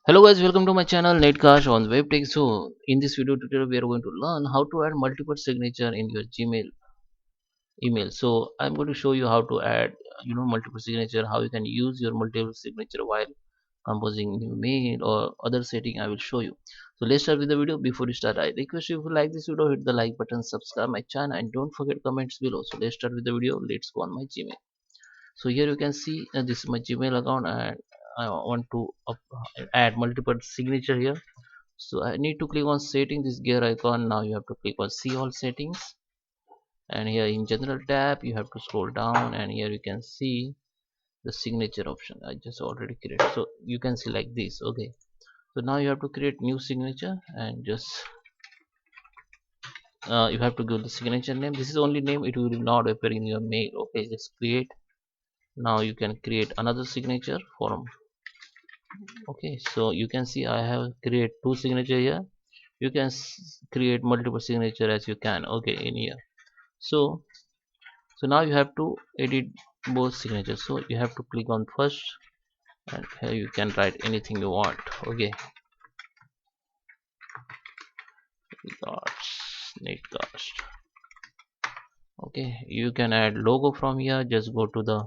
Hello guys, welcome to my channel NetCast on WebTech. So in this video tutorial we are going to learn how to add multiple signature in your Gmail email. So I'm going to show you how to add multiple signature, how you can use your multiple signature while composing new mail or other setting I will show you. So let's start with the video. Before we start, I request you, if you like this video, hit the like button, subscribe my channel and don't forget comments below. So let's start with the video. Let's go on my Gmail. So here you can see this is my Gmail account and I want to add multiple signature here. So I need to click on setting, this gear icon. Now you have to click on see all settings, and here in general tab you have to scroll down, and here you can see the signature option. I just already created, so you can see like this. Okay, so now you have to create new signature and just you have to give the signature name. This is only name, it will not appear in your mail. Okay, just create. Now you can create another signature form. Okay, so you can see I have create two signature here. You can create multiple signature as you can. Okay, in here. So now you have to edit both signatures. So you have to click on first, and here you can write anything you want. Okay, netcast. Okay, you can add logo from here. Just go to the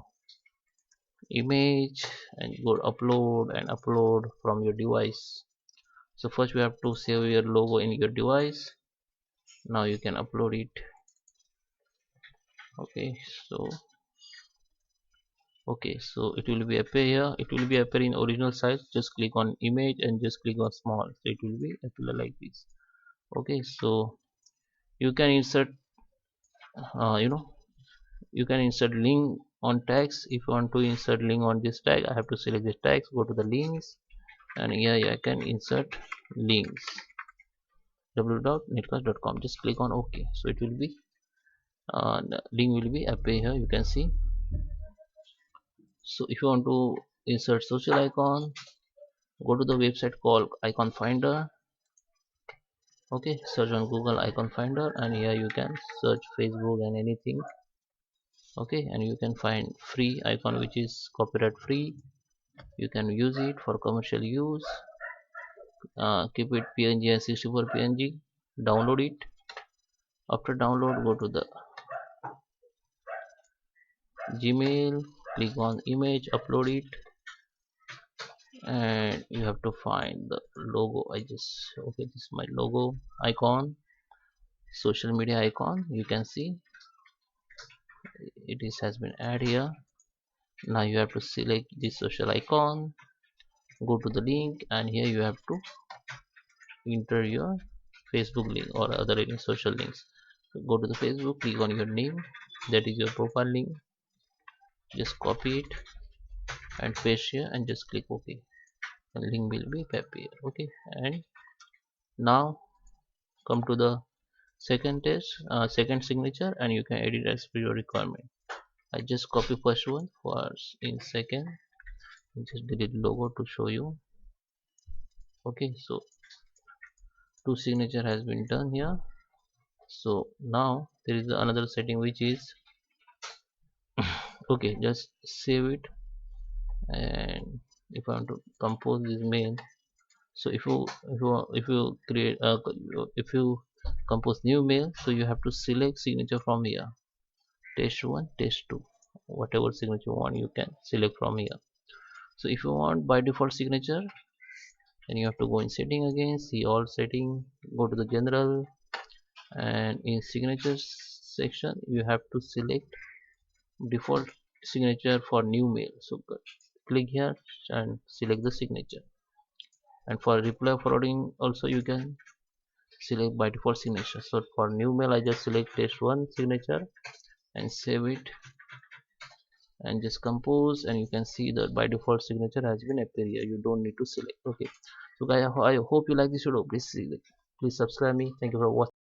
image and go upload and upload from your device. So first we have to save your logo in your device. Now you can upload it. Okay, so it will be appear here. It will be appear in original size. Just click on image and just click on small, so it will be appear like this. Okay, so you can insert uh, you know you can insert link on tags. If you want to insert link on this tag, I have to select this tags, go to the links, and here I can insert links www.netcast.com. just click on OK, so it will be the link will be appear here. You can see. So if you want to insert social icon, go to the website called icon finder. Okay, search on Google icon finder, and here you can search Facebook and anything. Okay, and you can find free icon which is copyright free. You can use it for commercial use. Keep it png and 64 png. Download it. After download, go to the Gmail, click on image, upload it, and you have to find the logo. Okay, this is my logo icon, social media icon. You can see it is has been added here. Now you have to select this social icon, go to the link, and here you have to enter your Facebook link or other any social links. So go to the Facebook, click on your name, that is your profile link, just copy it and paste here and just click OK, and link will be appear. Okay, and now come to the second signature, and you can edit as per your requirement. I just copy first one first in second and just delete logo to show you. Okay, so two signature has been done here. So now there is another setting which is okay, just save it. And if I want to compose this mail, so if you create if you compose new mail, so you have to select signature from here, test 1, test 2, whatever signature you want you can select from here. So if you want by default signature, then you have to go in setting again, see all setting, go to the general, and in signatures section you have to select default signature for new mail. So click here and select the signature, and for reply forwarding also you can select by default signature. So for new mail I just select test 1 signature and save it and just compose, and you can see that by default signature has been appear here. You don't need to select. Okay, so guys, I hope you like this video. Please subscribe me. Thank you for watching.